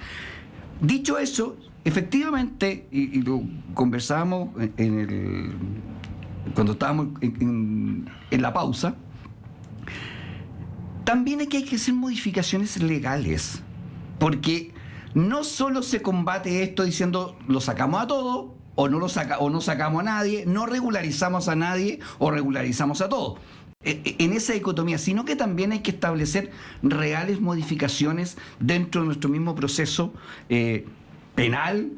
Dicho eso, efectivamente, y lo conversábamos cuando estábamos en la pausa, también hay que hacer modificaciones legales, porque no solo se combate esto diciendo lo sacamos a todos, o no sacamos a nadie, no regularizamos a nadie o regularizamos a todos. En esa dicotomía, sino que también hay que establecer reales modificaciones dentro de nuestro mismo proceso penal.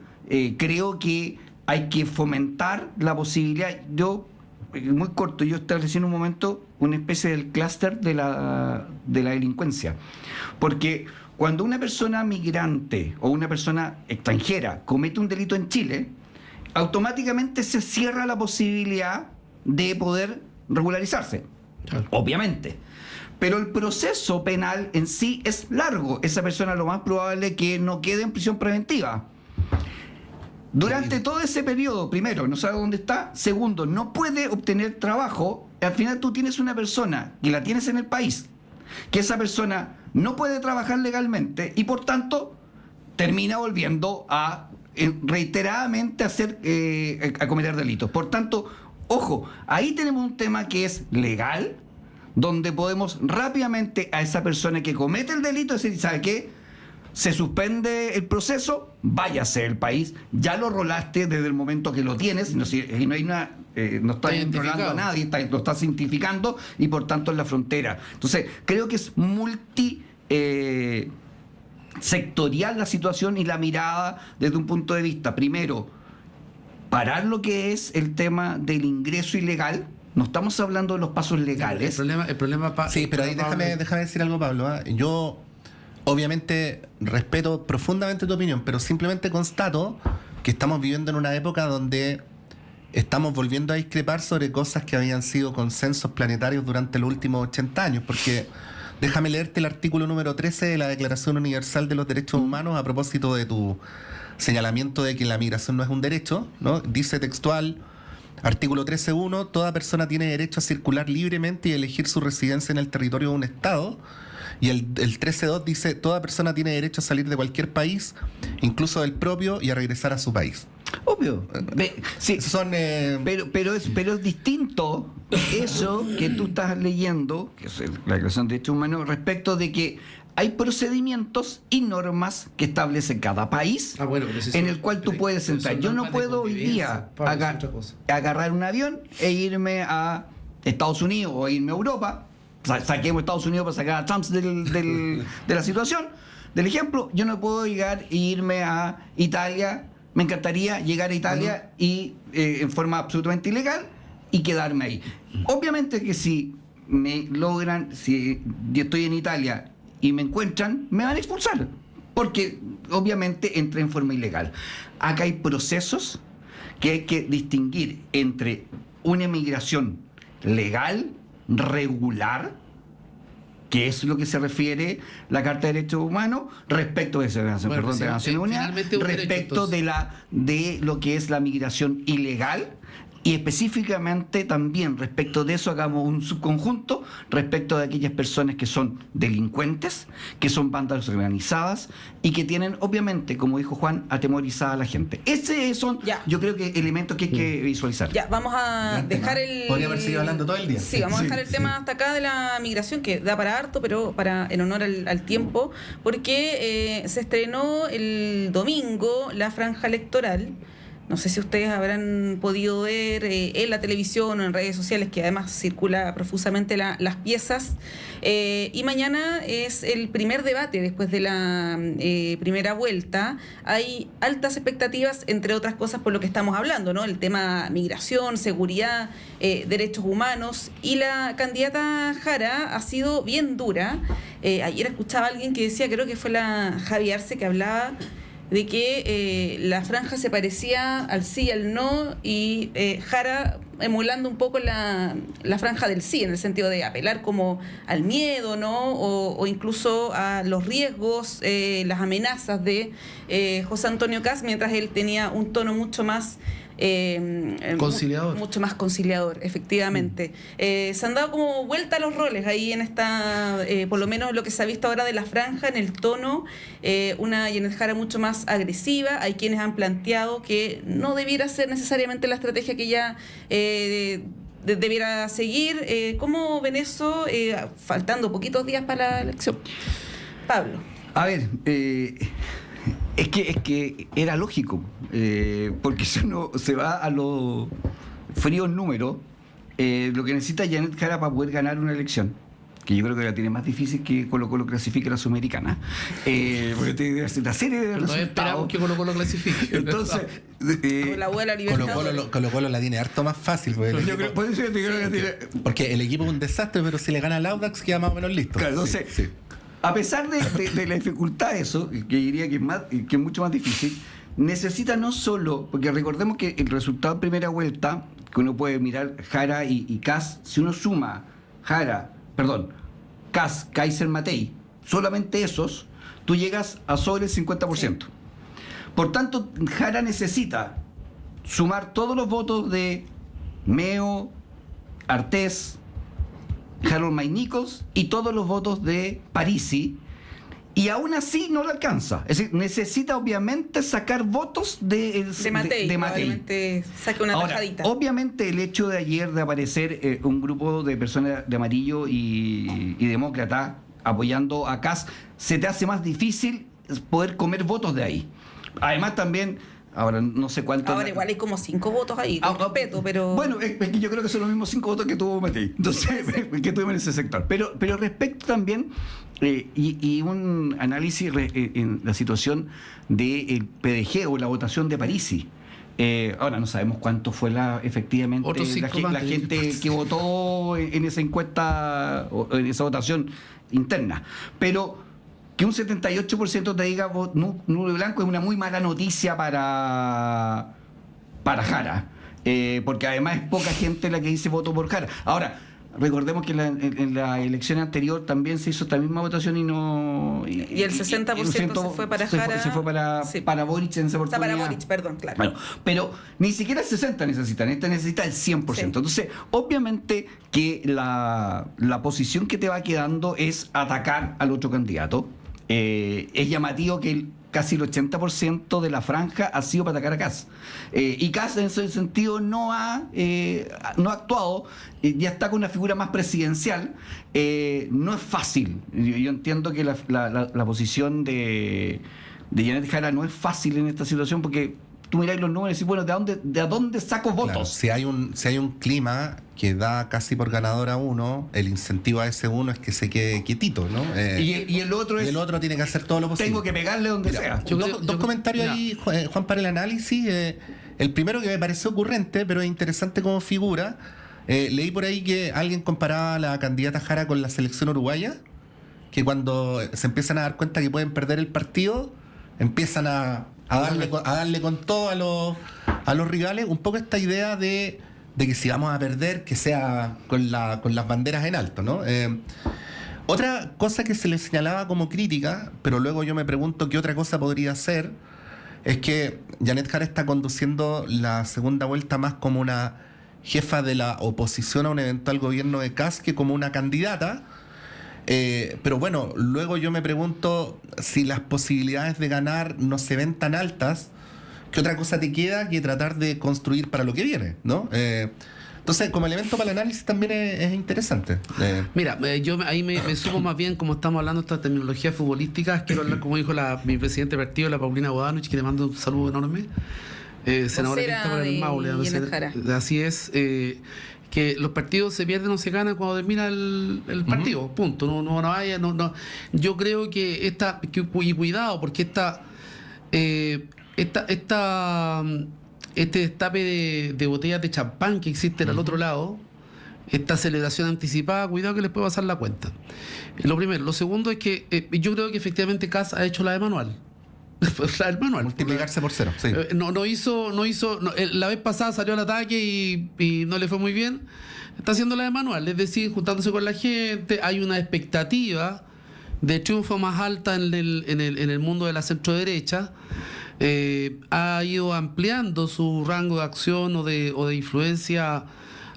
Creo que hay que fomentar la posibilidad. Muy corto, yo establecí en un momento una especie del clúster de la delincuencia, porque cuando una persona migrante o una persona extranjera comete un delito en Chile, automáticamente se cierra la posibilidad de poder regularizarse, obviamente. Pero el proceso penal en sí es largo. Esa persona lo más probable es que no quede en prisión preventiva. Durante todo ese periodo, primero, no sabe dónde está. Segundo, no puede obtener trabajo. Al final tú tienes una persona que la tienes en el país, que esa persona no puede trabajar legalmente y por tanto termina volviendo a reiteradamente a cometer delitos. Por tanto, ojo, ahí tenemos un tema que es legal, donde podemos rápidamente a esa persona que comete el delito decir, ¿sabe qué? Se suspende el proceso, váyase del país, ya lo rolaste desde el momento que lo tienes, no hay una, no está enrolando a nadie, lo está cientificando y por tanto en la frontera. Entonces, creo que es sectorial la situación y la mirada desde un punto de vista, primero, parar lo que es el tema del ingreso ilegal. No estamos hablando de los pasos legales. El problema sí, pero ahí déjame decir algo, Pablo. Yo obviamente respeto profundamente tu opinión, pero simplemente constato que estamos viviendo en una época donde estamos volviendo a discrepar sobre cosas que habían sido consensos planetarios durante los últimos 80 años, porque déjame leerte el artículo número 13 de la Declaración Universal de los Derechos Humanos a propósito de tu señalamiento de que la migración no es un derecho, ¿no? Dice textual, artículo 13.1, toda persona tiene derecho a circular libremente y elegir su residencia en el territorio de un Estado. Y el 13.2 dice, toda persona tiene derecho a salir de cualquier país, incluso del propio, y a regresar a su país. Obvio. Sí. Pero es distinto eso que tú estás leyendo, que es la Declaración de Derechos Humanos, respecto de que hay procedimientos y normas que establece cada país en el cual tú puedes entrar. Yo no puedo hoy día agarrar un avión e irme a Estados Unidos o irme a Europa. Saquemos Estados Unidos para sacar a Trump de la situación, del ejemplo. Yo no puedo llegar e irme a Italia. Me encantaría llegar a Italia y en forma absolutamente ilegal y quedarme ahí. Obviamente que si yo estoy en Italia y me encuentran, me van a expulsar, porque obviamente entré en forma ilegal. Acá hay procesos que hay que distinguir entre una inmigración legal, regular, que es lo que se refiere la Carta de Derechos Humanos, respecto de la Naciones Unidas, respecto de lo que es la migración ilegal, y específicamente también respecto de eso hagamos un subconjunto respecto de aquellas personas que son delincuentes, que son bandas organizadas y que tienen, obviamente, como dijo Juan, atemorizada a la gente. Ese son, yo creo que elementos que hay que visualizar. Ya, vamos a dejar podría haber seguido hablando todo el día. Sí, vamos a dejar el tema hasta acá de la migración, que da para harto, pero en honor al tiempo, porque se estrenó el domingo la franja electoral. No sé si ustedes habrán podido ver en la televisión o en redes sociales, que además circula profusamente las piezas. Y mañana es el primer debate después de la primera vuelta. Hay altas expectativas, entre otras cosas, por lo que estamos hablando, ¿no? El tema migración, seguridad, derechos humanos. Y la candidata Jara ha sido bien dura. Ayer escuchaba a alguien que decía, creo que fue la Javi Arce, que hablaba de que la franja se parecía al sí y al no, y Jara emulando un poco la franja del sí, en el sentido de apelar como al miedo, ¿no? O incluso a los riesgos, las amenazas de José Antonio Kast, mientras él tenía un tono mucho más conciliador. Mucho más conciliador, efectivamente. Se han dado como vuelta a los roles ahí en esta, por lo menos lo que se ha visto ahora de la franja, en el tono, una Yanet Jara mucho más agresiva. Hay quienes han planteado que no debiera ser necesariamente la estrategia que ella debiera seguir. ¿Cómo ven eso faltando poquitos días para la elección? Pablo. A ver, es que era lógico, porque si uno se va a los fríos números, lo que necesita Janet Jara para poder ganar una elección, que yo creo que la tiene más difícil que Colo Colo clasifique a la Sudamericana, porque tiene una serie de No esperamos resultados. que Colo Colo clasifique. Entonces, Con la abuela Libertadores. Colo Colo la tiene harto más fácil. Porque, el yo equipo, creo, por eso yo te creo que tiene- porque el equipo es un desastre, pero si le gana al Audax queda más o menos listo. Claro, entonces, Sí. a pesar de la dificultad de eso, que diría que es mucho más difícil, necesita no solo, porque recordemos que el resultado de primera vuelta, que uno puede mirar Jara y Kass, si uno suma Kass, Kaiser, Matei, solamente esos, tú llegas a sobre el 50%. Por tanto, Jara necesita sumar todos los votos de Meo, Artés, Harold May Nichols y todos los votos de Parisi, y aún así no le alcanza. Es decir, necesita obviamente sacar votos de Matei. de Matei. Probablemente saque una Ahora, tajadita. obviamente el hecho de ayer de aparecer un grupo de personas de amarillo y demócrata apoyando a Kass, se te hace más difícil poder comer votos de ahí. Además también, ahora no sé cuánto... Ahora igual hay como 5 votos ahí, con respeto, pero... Bueno, es que yo creo que son los mismos 5 votos que tuvo Matei. Entonces, que tuvimos en ese sector. Pero respecto también, y un análisis en la situación del PDG o la votación de Parisi. Ahora no sabemos cuánto fue efectivamente Otros cinco la gente que votó en esa encuesta o en esa votación interna. Pero que un 78% te diga nulo y blanco es una muy mala noticia para Jara, porque además es poca gente la que dice voto por Jara. Ahora, recordemos que en la elección anterior también se hizo esta misma votación y el 60% se fue para Jara. se fue para Boric en esa O sea, oportunidad. para Boric, perdón, claro. Bueno, pero ni siquiera el 60 necesitan, esta necesita el 100%. Sí. Entonces, obviamente que la posición que te va quedando es atacar al otro candidato. Es llamativo que casi el 80% de la franja ha sido para atacar a Kass. Y Kass en ese sentido no ha actuado, ya está con una figura más presidencial. No es fácil. Yo entiendo que la posición de Janet Jara no es fácil en esta situación porque tú miráis los números y dices, bueno, ¿de dónde saco votos? Claro, si hay un clima que da casi por ganador a uno, el incentivo a ese uno es que se quede quietito, ¿no? Y el otro es... el otro tiene que hacer todo lo posible. Tengo que pegarle donde Mira, sea. dos comentarios ahí, Juan, para el análisis. El primero que me pareció ocurrente, pero es interesante como figura. Leí por ahí que alguien comparaba a la candidata Jara con la selección uruguaya, que cuando se empiezan a dar cuenta que pueden perder el partido, empiezan a darle con todo a los rivales. Un poco esta idea de que si vamos a perder, que sea con las banderas en alto, ¿no? Otra cosa que se le señalaba como crítica, pero luego yo me pregunto qué otra cosa podría ser, es que Janet Jara está conduciendo la segunda vuelta más como una jefa de la oposición a un eventual gobierno de Kass que como una candidata. Pero bueno, luego yo me pregunto si las posibilidades de ganar no se ven tan altas, ¿qué otra cosa te queda que tratar de construir para lo que viene, ¿no? Entonces, como elemento para el análisis también es interesante. Mira, yo ahí me sumo más bien, como estamos hablando de estas terminologías futbolísticas, quiero hablar, como dijo mi presidente de partido, la Paulina Bodanovich, que le mando un saludo enorme, senadora electa por el Maule. Así es. Que los partidos se pierden o se ganan cuando termina el partido, punto. No haya, yo creo que y cuidado, porque este destape de botellas de champán que existe al otro lado, esta celebración anticipada, cuidado que les puede pasar la cuenta. Lo primero. Lo segundo es que yo creo que efectivamente Kass ha hecho la de manual. El manual. Multiplicarse por 0. Sí. No hizo. La vez pasada salió al ataque y no le fue muy bien. Está haciendo la de manual, es decir, juntándose con la gente. Hay una expectativa de triunfo más alta en el mundo de la centro-derecha. Ha ido ampliando su rango de acción o de influencia,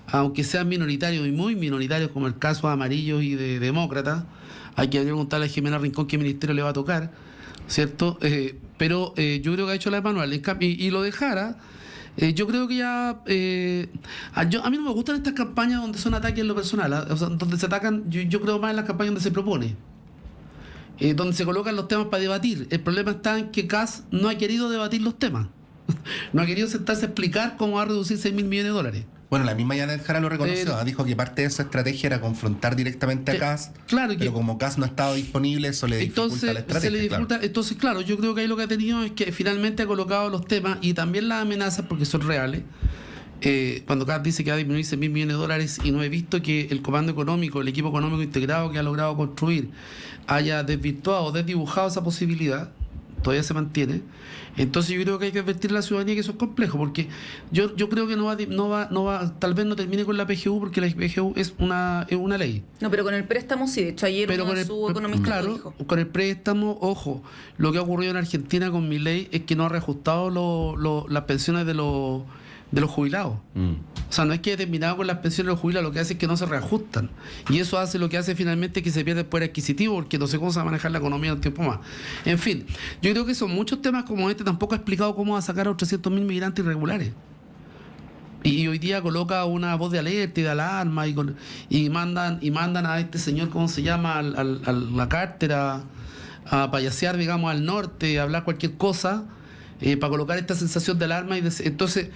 aunque sean minoritarios y muy minoritarios, como el caso de Amarillos y de Demócratas. Hay que preguntarle a Jimena Rincón qué ministerio le va a tocar, ¿cierto? Pero yo creo que ha hecho la de manual. Y lo de Jara Yo creo que ya... a mí no me gustan estas campañas donde son ataques en lo personal, o sea, donde se atacan, yo creo más en las campañas donde se propone, donde se colocan los temas para debatir. El problema está en que Kast no ha querido debatir los temas. No ha querido sentarse a explicar cómo va a reducir 6.000 millones de dólares. Bueno, la misma Janet Jara lo reconoció, dijo que parte de su estrategia era confrontar directamente a Kast, claro, pero como Kast no ha estado disponible, eso le dificulta la estrategia. Entonces, claro, yo creo que ahí lo que ha tenido es que finalmente ha colocado los temas y también las amenazas, porque son reales. Cuando Kast dice que va a disminuir 6.000 millones de dólares y no he visto que el comando económico, el equipo económico integrado que ha logrado construir haya desvirtuado o desdibujado esa posibilidad, todavía se mantiene. Entonces yo creo que hay que advertir a la ciudadanía que eso es complejo, porque yo creo que no va, tal vez no termine con la PGU, porque la PGU es una ley. No, pero con el préstamo sí, de hecho ayer su economista lo dijo. Con el préstamo, ojo, lo que ha ocurrido en Argentina con Milei es que no ha reajustado las pensiones de los jubilados. O sea, no es que haya terminado con las pensiones de los jubilados, lo que hace es que no se reajustan. Y eso hace lo que hace finalmente que se pierde el poder adquisitivo, porque no sé cómo se va a manejar la economía en un tiempo más. En fin, yo creo que son muchos temas como este. Tampoco ha explicado cómo va a sacar a los 300.000 migrantes irregulares. Y hoy día coloca una voz de alerta y de alarma y mandan a este señor, ¿cómo se llama? A la cártera a payasear, digamos, al norte, a hablar cualquier cosa. Para colocar esta sensación de alarma entonces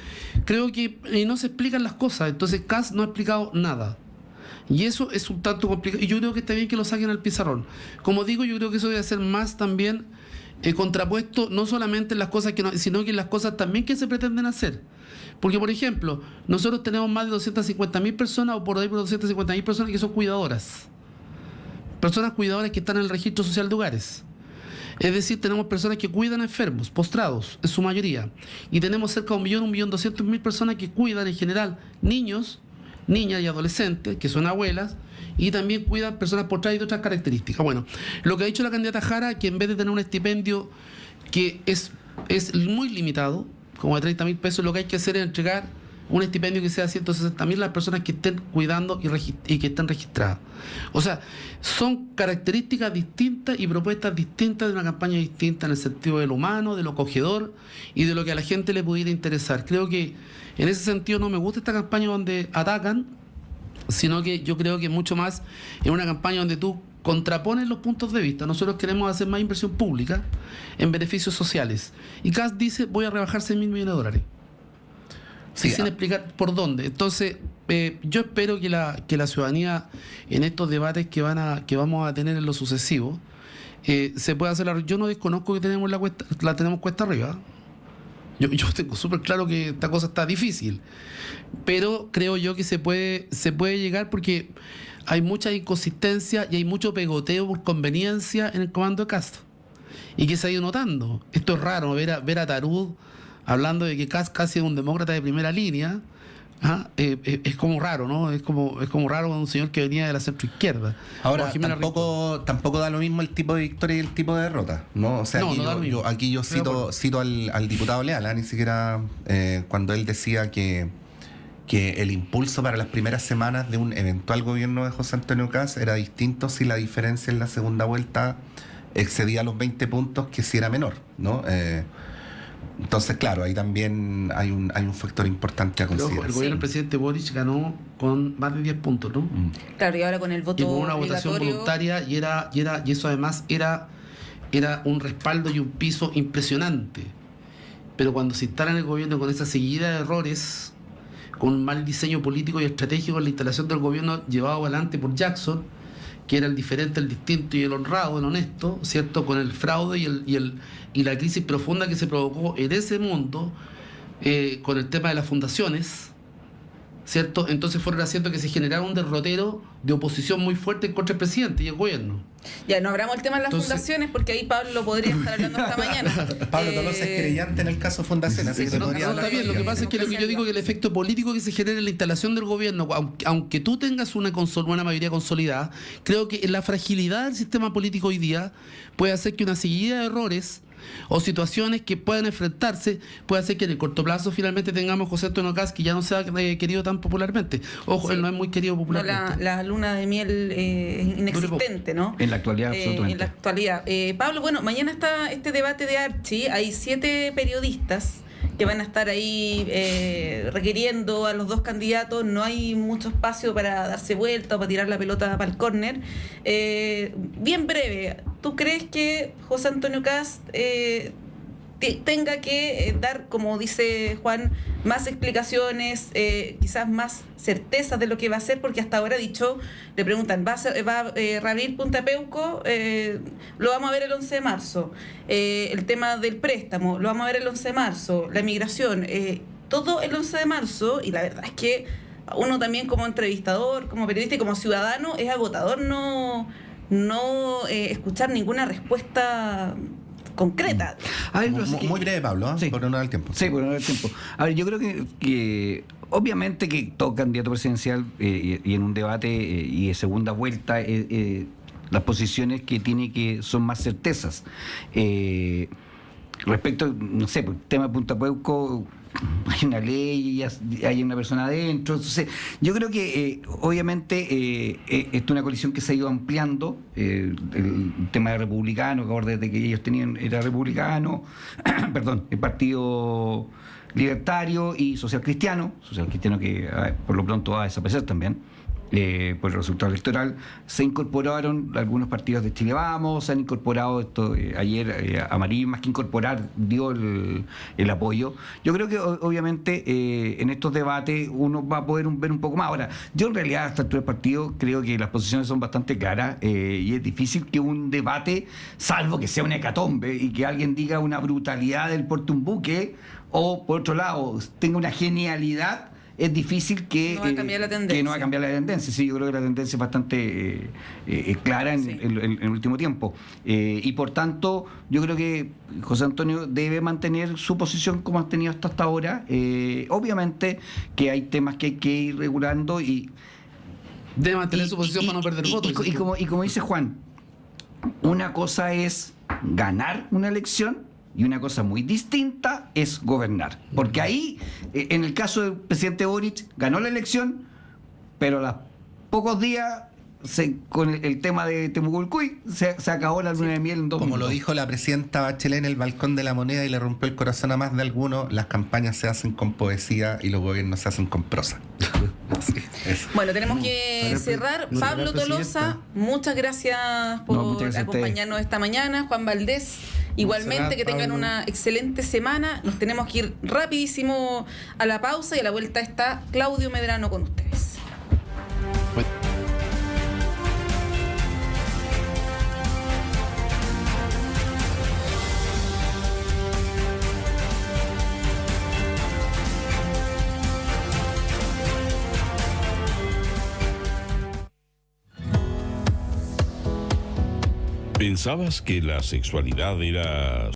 creo que no se explican las cosas. Entonces Kast no ha explicado nada y eso es un tanto complicado, y yo creo que está bien que lo saquen al pizarrón. Como digo, yo creo que eso debe ser más también contrapuesto, no solamente en las cosas sino que en las cosas también que se pretenden hacer, porque por ejemplo nosotros tenemos más de 250.000 personas, o por ahí por 250.000 personas que son cuidadoras que están en el registro social de hogares. Es decir, tenemos personas que cuidan a enfermos, postrados, en su mayoría. Y tenemos cerca de 1.200.000 personas que cuidan en general niños, niñas y adolescentes, que son abuelas, y también cuidan personas postradas y de otras características. Bueno, lo que ha dicho la candidata Jara, que en vez de tener un estipendio que es muy limitado, como de 30.000 pesos, lo que hay que hacer es entregar un estipendio que sea 160.000 a las personas que estén cuidando y que estén registradas. O sea, son características distintas y propuestas distintas de una campaña distinta en el sentido de lo humano, de lo acogedor y de lo que a la gente le pudiera interesar. Creo que en ese sentido no me gusta esta campaña donde atacan, sino que yo creo que mucho más en una campaña donde tú contrapones los puntos de vista. Nosotros queremos hacer más inversión pública en beneficios sociales. Y Kast dice, voy a rebajar 6.000 millones de dólares. Sí, sin explicar por dónde. Entonces, yo espero que la ciudadanía en estos debates que vamos a tener en lo sucesivo se pueda hacer. Yo no desconozco que tenemos la tenemos cuesta arriba. Yo tengo súper claro que esta cosa está difícil, pero creo yo que se puede llegar, porque hay mucha inconsistencia y hay mucho pegoteo por conveniencia en el comando de Kast, y que se ha ido notando. Esto es raro, ver a Tarud hablando de que Kast casi es un demócrata de primera línea. Es como raro, ¿no? Es como raro con un señor que venía de la centroizquierda. Ahora, tampoco da lo mismo el tipo de victoria y el tipo de derrota, ¿no? O sea, aquí yo cito al diputado Leal, ni siquiera cuando él decía que el impulso para las primeras semanas de un eventual gobierno de José Antonio Kast era distinto si la diferencia en la segunda vuelta excedía los 20 puntos que si era menor, ¿no? Entonces, claro, ahí también hay un factor importante a considerar. El gobierno del presidente Boric ganó con más de 10 puntos, ¿no? Claro, y ahora con el voto y con una votación voluntaria, y eso además era un respaldo y un piso impresionante. Pero cuando se instala en el gobierno con esa seguida de errores, con un mal diseño político y estratégico en la instalación del gobierno llevado adelante por Jackson, que era el diferente, el distinto y el honrado, el honesto, ¿cierto? Con el fraude y la crisis profunda que se provocó en ese mundo, con el tema de las fundaciones, ¿cierto? Entonces fueron haciendo que se generara un derrotero de oposición muy fuerte en contra del presidente y el gobierno. Ya, no abramos el tema de las fundaciones, porque ahí Pablo podría estar hablando esta mañana. Pablo Tolosa es querellante en el caso fundaciones, así que se podría hablar. Está bien, lo que pasa es que yo digo que el efecto político que se genera en la instalación del gobierno, aunque tú tengas una mayoría consolidada, creo que la fragilidad del sistema político hoy día puede hacer que una seguida de errores o situaciones que puedan enfrentarse puede hacer que en el corto plazo finalmente tengamos José Antonio Kast, que ya no sea querido tan popularmente. Ojo, él no es muy querido popularmente. La luna de miel es inexistente, ¿no? En la actualidad, absolutamente. En la actualidad. Pablo, bueno, mañana está este debate de Archie. Hay 7 periodistas que van a estar ahí requiriendo a los dos candidatos. No hay mucho espacio para darse vuelta o para tirar la pelota para el córner. Bien breve, ¿tú crees que José Antonio Kast tenga que dar, como dice Juan, más explicaciones, quizás más certezas de lo que va a hacer? Porque hasta ahora ha dicho, le preguntan, ¿va a reabrir Punta Peuco? Lo vamos a ver el 11 de marzo. El tema del préstamo, lo vamos a ver el 11 de marzo. La migración, todo el 11 de marzo. Y la verdad es que uno también como entrevistador, como periodista y como ciudadano, es agotador no escuchar ninguna respuesta concreta. A ver, Muy breve, Pablo, ¿eh? Sí. Por honor al tiempo. Sí, por honor al tiempo. A ver, yo creo que obviamente que todo candidato presidencial y en un debate y de segunda vuelta, las posiciones que tiene que son más certezas. Respecto, no sé, por el tema de Punta Peuco, hay una ley, hay una persona adentro. Entonces, yo creo que obviamente esto es una coalición que se ha ido ampliando. El tema de republicano, que ahora desde que ellos era republicano, perdón, el Partido Libertario y Social Cristiano que por lo pronto va a desaparecer también. Por el resultado electoral, se incorporaron algunos partidos de Chile Vamos, se han incorporado esto ayer, Amarillo, más que incorporar, dio el apoyo. Yo creo que obviamente en estos debates uno va a poder ver un poco más. Ahora, yo en realidad hasta el partido creo que las posiciones son bastante claras y es difícil que un debate, salvo que sea una hecatombe y que alguien diga una brutalidad del porte un buque, o por otro lado tenga una genialidad, es difícil que no va a cambiar la tendencia. Que no va a cambiar la tendencia. Sí, yo creo que la tendencia es bastante clara en el último tiempo. Y por tanto, yo creo que José Antonio debe mantener su posición como ha tenido hasta ahora. Obviamente que hay temas que hay que ir regulando y Debe mantener su posición para no perder votos. Y como dice Juan, una cosa es ganar una elección y una cosa muy distinta es gobernar. Porque ahí, en el caso del presidente Boric, ganó la elección, pero a los pocos días, con el tema de Temuco-Ulcuy, se acabó la luna de miel en 2 Como minutos. lo dijo la presidenta Bachelet en el balcón de la Moneda y le rompió el corazón a más de algunos, las campañas se hacen con poesía y los gobiernos se hacen con prosa. Así es. Bueno, tenemos que cerrar. no Pablo será Tolosa, presidenta. muchas gracias por No, muchas gracias a ustedes. acompañarnos esta mañana. Juan Valdés, igualmente, Monserrat, que tengan Pablo. una excelente semana. Nos tenemos que ir rapidísimo a la pausa y a la vuelta está Claudio Medrano con ustedes. ¿Pensabas que la sexualidad era